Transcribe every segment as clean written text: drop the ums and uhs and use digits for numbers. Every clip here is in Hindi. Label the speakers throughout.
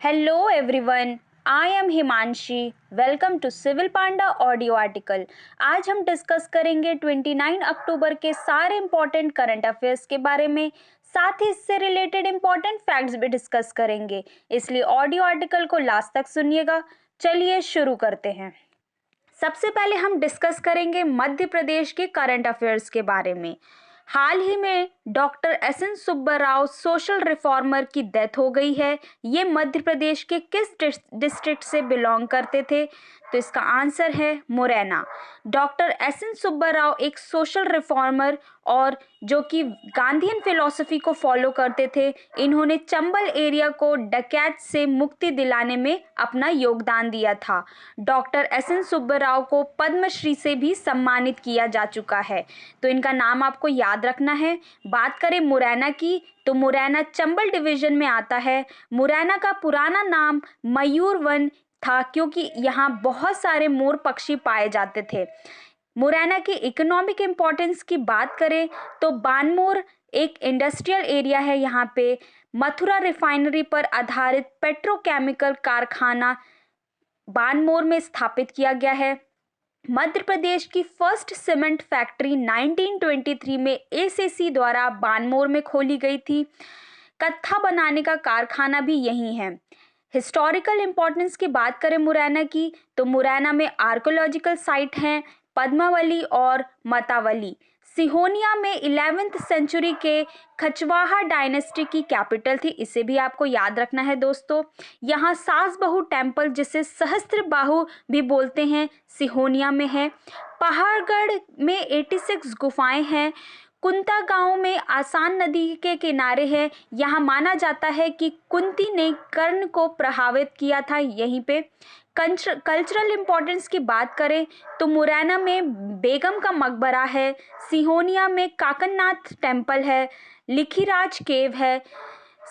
Speaker 1: Hello everyone, I am Himanshi. Welcome to civil Panda audio article. आज हम डिस्कस करेंगे 29 अक्टूबर के सारे इंपॉर्टेंट करंट अफेयर्स के बारे में. साथ ही इससे रिलेटेड इंपॉर्टेंट फैक्ट्स भी डिस्कस करेंगे, इसलिए ऑडियो आर्टिकल को लास्ट तक सुनिएगा. चलिए शुरू करते हैं. सबसे पहले हम डिस्कस करेंगे मध्य प्रदेश के करंट अफेयर्स के बारे में. हाल ही में doctor S N. Subba Rao social reformer की डेथ हो गई है. ये मध्य प्रदेश के किस डिस्ट्रिक्ट से बिलोंग करते थे? तो इसका आंसर है मुरैना. Doctor S N. सुब्बा राव एक सोशल रिफॉर्मर और जो कि गांधीयन फिलॉसफी को फॉलो करते थे. इन्होंने चंबल एरिया को डकैत से मुक्ति दिलाने में अपना योगदान दिया था. Doctor S N. सुब्बा राव को पद्मश्री से भी सम्मानित किया जा चुका है, तो इनका नाम आपको याद रखना है. बात करें मुरैना की, तो मुरैना चंबल डिवीजन में आता है. मुरैना का पुराना नाम मयूर वन था क्योंकि यहाँ बहुत सारे मोर पक्षी पाए जाते थे. मुरैना की इकोनॉमिक इम्पोर्टेंस की बात करें तो बानमोर एक इंडस्ट्रियल एरिया है. यहाँ पे मथुरा रिफाइनरी पर आधारित पेट्रोकेमिकल कारखाना बानमोर में स्थापित किया गया है. मध्य प्रदेश की फर्स्ट सीमेंट फैक्ट्री 1923 में एसएसी द्वारा बानमोर में खोली गई थी. कत्था बनाने का कारखाना भी यही है. हिस्टोरिकल इम्पोर्टेंस की बात करें मुरैना की, तो मुरैना में आर्कोलॉजिकल साइट हैं पद्मावली और मतावली. सिहोनिया में 11वीं सेंचुरी के खचवाहा डायनेस्टी की कैपिटल थी, इसे भी आपको याद रखना है दोस्तों. यहाँ सास बहू टेम्पल, जिसे सहस्त्र बाहु भी बोलते हैं, सिहोनिया में है. पहाड़गढ़ में 86 गुफाएं हैं. कुंता गांव में आसान नदी के किनारे है. यहाँ माना जाता है कि कुंती ने कर्ण को प्रभावित किया था यहीं पे. कल्चरल इम्पोर्टेंस की बात करें तो मुरैना में बेगम का मकबरा है. सिहोनिया में काकनाथ टेम्पल है. लिखीराज केव है.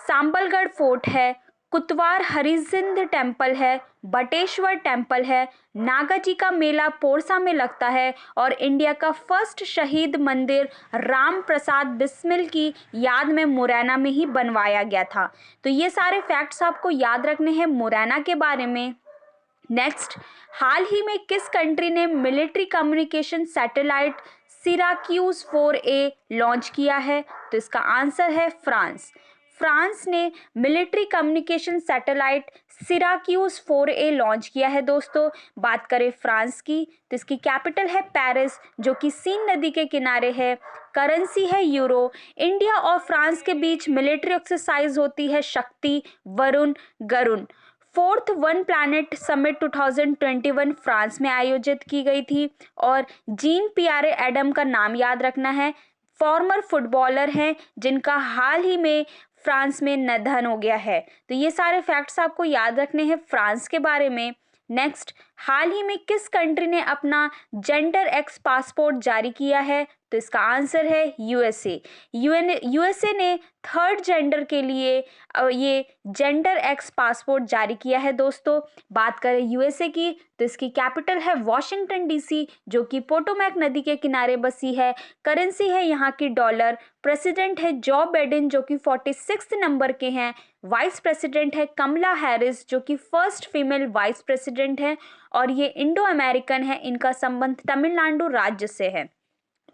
Speaker 1: सांबलगढ़ फोर्ट है. कुतवार हरिसिंध टेम्पल है. बटेश्वर टेम्पल है. नागाजी का मेला पोरसा में लगता है. और इंडिया का फर्स्ट शहीद मंदिर राम प्रसाद बिस्मिल की याद में मुरैना में ही बनवाया गया था. तो ये सारे फैक्ट्स आपको याद रखने हैं मुरैना के बारे में. नेक्स्ट, हाल ही में किस कंट्री ने military communication satellite Syracuse 4A launch किया है? तो इसका आंसर है फ्रांस. फ्रांस ने military communication satellite Syracuse 4A launch किया है दोस्तों. बात करें फ्रांस की, तो इसकी कैपिटल है पेरिस, जो कि सीन नदी के किनारे है. करेंसी है यूरो. इंडिया और फ्रांस के बीच मिलिट्री एक्सरसाइज होती है Shakti, Varun, Garun. Fourth one planet summit 2021 France में आयोजित की गई थी. और जीन पियारे एडम का नाम याद रखना है. फॉर्मर फुटबॉलर हैं जिनका हाल ही में फ्रांस में निधन हो गया है. तो ये सारे फैक्ट्स आपको याद रखने हैं फ्रांस के बारे में. नेक्स्ट, हाल ही में किस कंट्री ने अपना जेंडर एक्स पासपोर्ट जारी किया है? तो इसका आंसर है यूएसए. यूएसए ने थर्ड जेंडर के लिए ये जेंडर एक्स पासपोर्ट जारी किया है दोस्तों. बात करें यूएसए की, तो इसकी कैपिटल है वॉशिंगटन डीसी, जो कि पोटोमैक नदी के किनारे बसी है. करेंसी है यहाँ की डॉलर. प्रेसिडेंट है जो बाइडेन, जो कि 46 नंबर के हैं. वाइस प्रेसिडेंट है कमला हैरिस, जो कि फर्स्ट फीमेल वाइस प्रेसिडेंट है. और ये इंडो अमेरिकन है. इनका संबंध तमिलनाडु राज्य से है.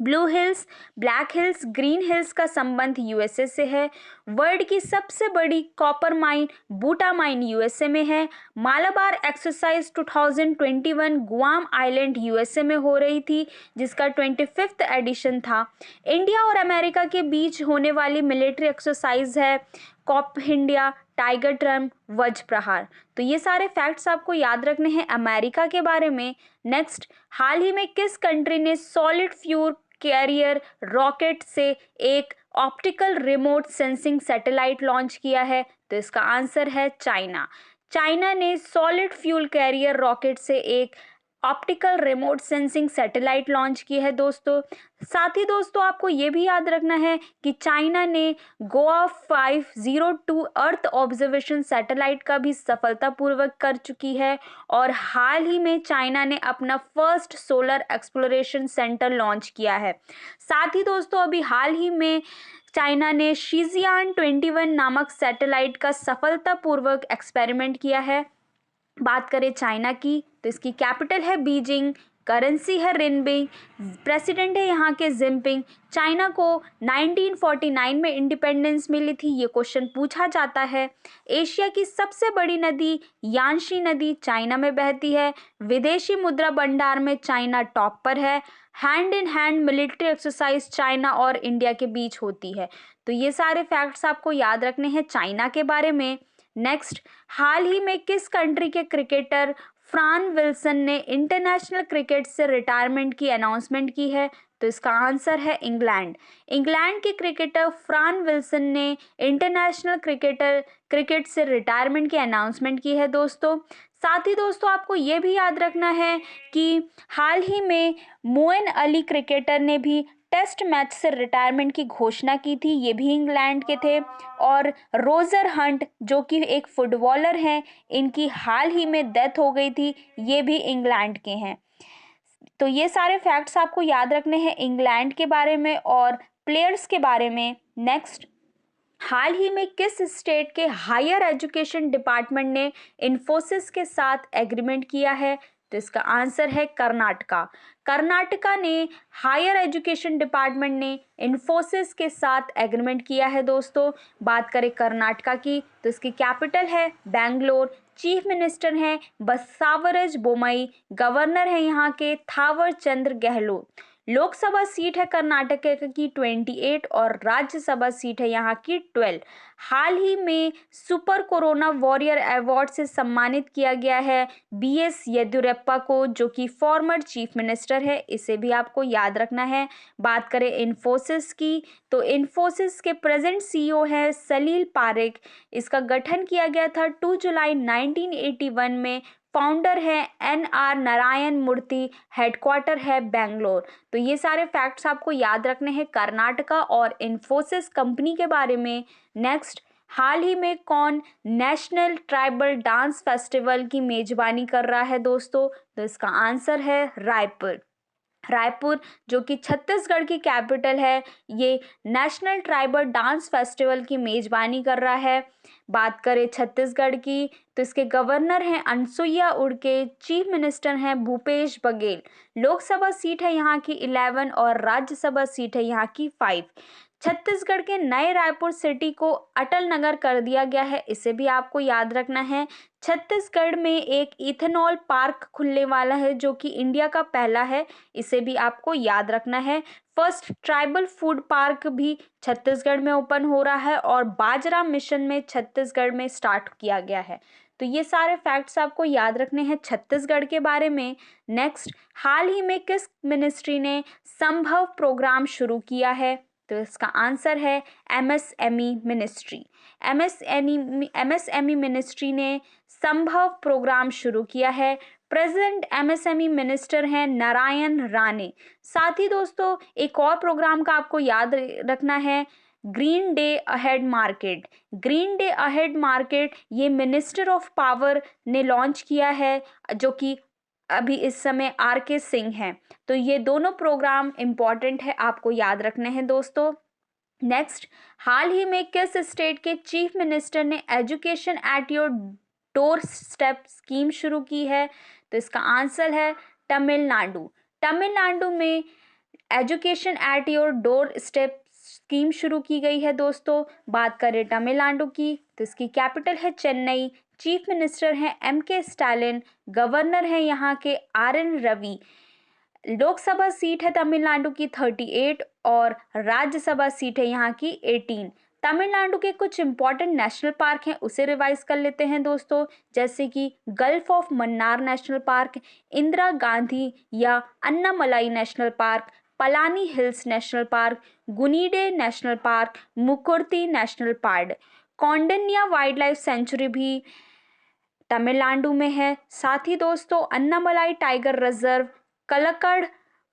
Speaker 1: Blue hills, black hills, green hills का संबंध यूएसए से है. वर्ल्ड की सबसे बड़ी कॉपर माइन बूटा माइन यूएसए में है. Malabar exercise 2021 Guam island USA में हो रही थी, जिसका 25th एडिशन था. इंडिया और अमेरिका के बीच होने वाली मिलिट्री एक्सरसाइज है कॉप इंडिया, टाइगर ट्रम्प, वज्र प्रहार. तो ये सारे फैक्ट्स आपको याद रखने हैं अमेरिका के बारे में. नेक्स्ट, हाल ही में किस कंट्री ने सॉलिड फ्यूल कैरियर रॉकेट से एक optical remote sensing satellite launch किया है? तो इसका आंसर है चाइना. चाइना ने सॉलिड फ्यूल कैरियर रॉकेट से एक optical remote sensing satellite launch की है दोस्तों. साथ ही दोस्तों आपको ये भी याद रखना है कि चाइना ने गोआ 502 अर्थ ऑब्जर्वेशन सैटेलाइट का भी सफलतापूर्वक कर चुकी है. और हाल ही में चाइना ने अपना first solar exploration centre launch किया है. साथ ही दोस्तों अभी हाल ही में चाइना ने शीजियान 21 नामक सैटेलाइट का सफलतापूर्वक एक्सपेरिमेंट किया है। बात करें चाइना की तो इसकी कैपिटल है बीजिंग, करेंसी है रिनबी, प्रेसिडेंट है यहाँ के जिनपिंग। चाइना को 1949 में इंडिपेंडेंस मिली थी, ये क्वेश्चन पूछा जाता है। एशिया की सबसे बड़ी नदी यांशी नदी चाइना में बहती है। विदेशी मुद्रा भंडार में चाइना टॉप पर है। Hand in hand military exercise China और इंडिया के बीच होती है। तो ये सारे फैक्ट्स आपको याद रखने हैं चाइना के बारे में। नेक्स्ट, हाल ही में किस कंट्री के क्रिकेटर फ्रान विल्सन ने इंटरनेशनल क्रिकेट से रिटायरमेंट की अनाउंसमेंट की है? तो इसका आंसर है इंग्लैंड। इंग्लैंड के क्रिकेटर फ्रान विल्सन ने इंटरनेशनल क्रिकेट से रिटायरमेंट की अनाउंसमेंट की है दोस्तों। साथ ही दोस्तों आपको ये भी याद रखना है कि हाल ही में मोइन अली क्रिकेटर ने भी टेस्ट मैच से रिटायरमेंट की घोषणा की थी, ये भी इंग्लैंड के थे। और रोजर हंट जो कि एक फुटबॉलर हैं, इनकी हाल ही में डेथ हो गई थी, ये भी इंग्लैंड के हैं। तो ये सारे फैक्ट्स आपको याद रखने हैं इंग्लैंड के बारे में और प्लेयर्स के बारे में। नेक्स्ट, हाल ही में किस स्टेट के हायर एजुकेशन डिपार्टमेंट ने इन्फोसिस के साथ एग्रीमेंट किया है? तो इसका आंसर है कर्नाटका। कर्नाटका ने हायर एजुकेशन डिपार्टमेंट ने इन्फोसिस के साथ एग्रीमेंट किया है दोस्तों। बात करें कर्नाटका की तो इसकी कैपिटल है बैंगलोर, चीफ मिनिस्टर हैं बसावराज बोमई, गवर्नर है यहाँ के थावर चंद्र गहलोत। लोकसभा सीट है कर्नाटक की 28 और राज्यसभा सीट है यहाँ की 12। हाल ही में सुपर कोरोना वॉरियर अवार्ड से सम्मानित किया गया है बीएस येदियुरप्पा को, जो कि फॉर्मर चीफ मिनिस्टर है, इसे भी आपको याद रखना है। बात करें इन्फोसिस की तो इन्फोसिस के प्रेजेंट सीईओ है सलील पारेख। इसका गठन किया गया था 2 जुलाई 1981 में। फाउंडर है NR नारायण मूर्ति, हेडक्वार्टर है बेंगलोर। तो ये सारे फैक्ट्स आपको याद रखने हैं कर्नाटका और इन्फोसिस कंपनी के बारे में। नेक्स्ट, हाल ही में कौन नेशनल ट्राइबल डांस फेस्टिवल की मेजबानी कर रहा है दोस्तों? तो इसका आंसर है रायपुर। रायपुर जो कि छत्तीसगढ़ की कैपिटल है, ये नेशनल ट्राइबल डांस फेस्टिवल की मेजबानी कर रहा है। बात करें छत्तीसगढ़ की तो इसके गवर्नर हैं अनसुईया उइके, चीफ मिनिस्टर हैं भूपेश बघेल। लोकसभा सीट है यहाँ की 11 और राज्यसभा सीट है यहाँ की 5। छत्तीसगढ़ के नए रायपुर सिटी को अटल नगर कर दिया गया है, इसे भी आपको याद रखना है। छत्तीसगढ़ में एक इथेनॉल पार्क खुलने वाला है जो कि इंडिया का पहला है, इसे भी आपको याद रखना है। फर्स्ट ट्राइबल फूड पार्क भी छत्तीसगढ़ में ओपन हो रहा है और बाजरा मिशन में छत्तीसगढ़ में स्टार्ट किया गया है। तो ये सारे फैक्ट्स आपको याद रखने हैं छत्तीसगढ़ के बारे में। नेक्स्ट, हाल ही में किस मिनिस्ट्री ने संभव प्रोग्राम शुरू किया है? तो इसका आंसर है MSME मिनिस्ट्री। MSME मिनिस्ट्री ने संभव प्रोग्राम शुरू किया है। प्रेजेंट MSME मिनिस्टर हैं नारायण राणे। साथ ही दोस्तों एक और प्रोग्राम का आपको याद रखना है, green day ahead market. Green day ahead market ये मिनिस्टर ऑफ पावर ने लॉन्च किया है, जो कि अभी इस समय RK सिंह हैं। तो ये दोनों प्रोग्राम इम्पॉर्टेंट है, आपको याद रखने हैं दोस्तों। नेक्स्ट, हाल ही में किस स्टेट के चीफ मिनिस्टर ने education at your door step scheme शुरू की है? तो इसका आंसर है तमिलनाडु। तमिलनाडु में education at your door step scheme शुरू की गई है दोस्तों। बात करें तमिलनाडु की तो इसकी कैपिटल है चेन्नई, चीफ मिनिस्टर हैं MK स्टालिन, गवर्नर हैं यहाँ के RN रवि। लोकसभा सीट है तमिलनाडु की 38 और राज्यसभा सीट है यहाँ की 18। तमिलनाडु के कुछ इंपॉर्टेंट नेशनल पार्क हैं, उसे रिवाइज कर लेते हैं दोस्तों, जैसे कि gulf of Mannar national park, Indira Gandhi या Annamalai national park, Palani hills national park, Guindy national park, Mukurthi national park. Kaundinya wildlife sanctuary भी तमिलनाडु में है। साथ ही दोस्तों Annamalai tiger reserve, Kalakad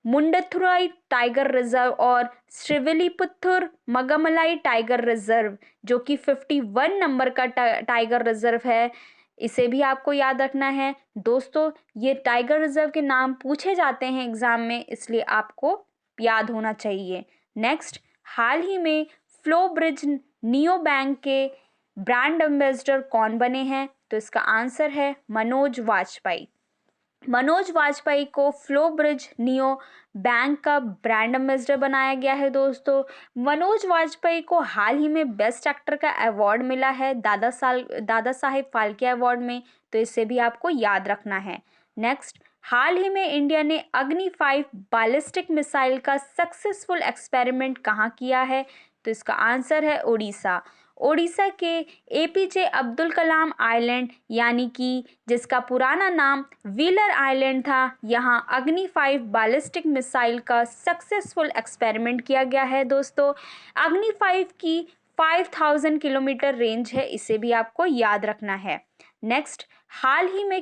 Speaker 1: Mundanthurai tiger reserve और श्रीविल्लिपुत्तूर मगमलाई टाइगर रिजर्व, जो कि 51 नंबर का टाइगर रिजर्व है, इसे भी आपको याद रखना है दोस्तों। ये टाइगर रिजर्व के नाम पूछे जाते हैं एग्जाम में, इसलिए आपको याद होना चाहिए। नेक्स्ट, हाल ही में फ्लो ब्रिज नियो बैंक के ब्रांड एम्बेसडर कौन बने हैं? तो इसका आंसर है मनोज वाजपेयी। मनोज वाजपेयी को फ्लो ब्रिज नियो बैंक का ब्रांड एम्बेसडर बनाया गया है दोस्तों। मनोज वाजपेयी को हाल ही में बेस्ट एक्टर का अवार्ड मिला है दादा साहेब फाल्के अवार्ड में, तो इसे भी आपको याद रखना है। नेक्स्ट, हाल ही में इंडिया ने अग्नि 5 बैलिस्टिक मिसाइल का सक्सेसफुल एक्सपेरिमेंट कहाँ किया है? तो इसका आंसर है उड़ीसा। ओडिशा के एपीजे अब्दुल कलाम आइलैंड यानी कि जिसका पुराना नाम व्हीलर आइलैंड था, यहाँ अग्नि 5 बैलिस्टिक मिसाइल का सक्सेसफुल एक्सपेरिमेंट किया गया है दोस्तों। अग्नि 5 की 5000 किलोमीटर रेंज है, इसे भी आपको याद रखना है। नेक्स्ट, हाल ही में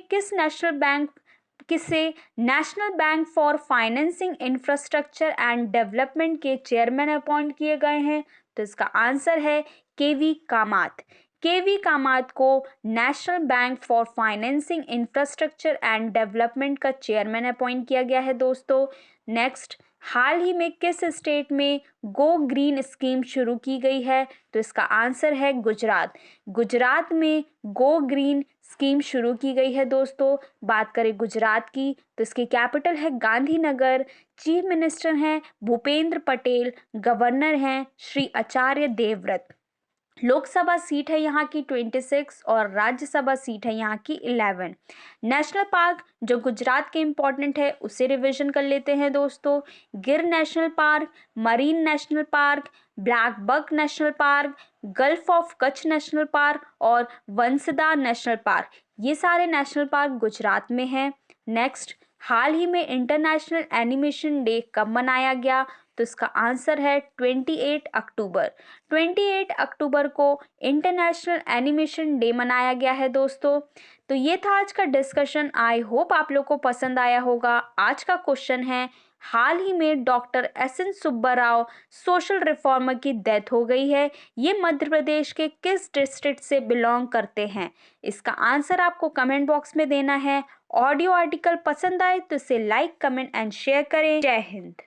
Speaker 1: किसे national bank for financing infrastructure and development के चेयरमैन अपॉइंट किए गए हैं? तो इसका आंसर है केवी कामत। केवी कामत को national bank for financing infrastructure and development का चेयरमैन अपॉइंट किया गया है दोस्तों। नेक्स्ट, हाल ही में किस स्टेट में गो ग्रीन स्कीम शुरू की गई है? तो इसका आंसर है गुजरात। गुजरात में गो ग्रीन स्कीम शुरू की गई है दोस्तों। बात करें गुजरात की, तो इसकी कैपिटल है गांधीनगर। चीफ मिनिस्टर हैं भूपेंद्र पटेल, गवर्नर हैं श्री आचार्य देवव्रत। लोकसभा सीट है यहाँ की 26 और राज्यसभा सीट है यहाँ की 11। नेशनल पार्क जो गुजरात के इम्पोर्टेंट है उसे रिवीजन कर लेते हैं दोस्तों। Gir national park, marine national park, black buck national park, gulf of Kutch national park और वंसदा नेशनल पार्क, ये सारे नेशनल पार्क गुजरात में हैं। नेक्स्ट, हाल ही में इंटरनेशनल एनिमेशन डे कब मनाया गया? तो इसका आंसर है 28 अक्टूबर। 28 अक्टूबर को इंटरनेशनल एनिमेशन डे मनाया गया है दोस्तों। तो ये था आज का डिस्कशन। आई होप आप लोग को पसंद आया होगा। आज का क्वेश्चन है, हाल ही में doctor S N. Subba Rao social reformer की डेथ हो गई है, ये मध्य प्रदेश के किस डिस्ट्रिक्ट से बिलोंग करते हैं? इसका आंसर आपको कमेंट बॉक्स में देना है। ऑडियो आर्टिकल पसंद आए तो इसे लाइक, कमेंट एंड शेयर करें। जय हिंद।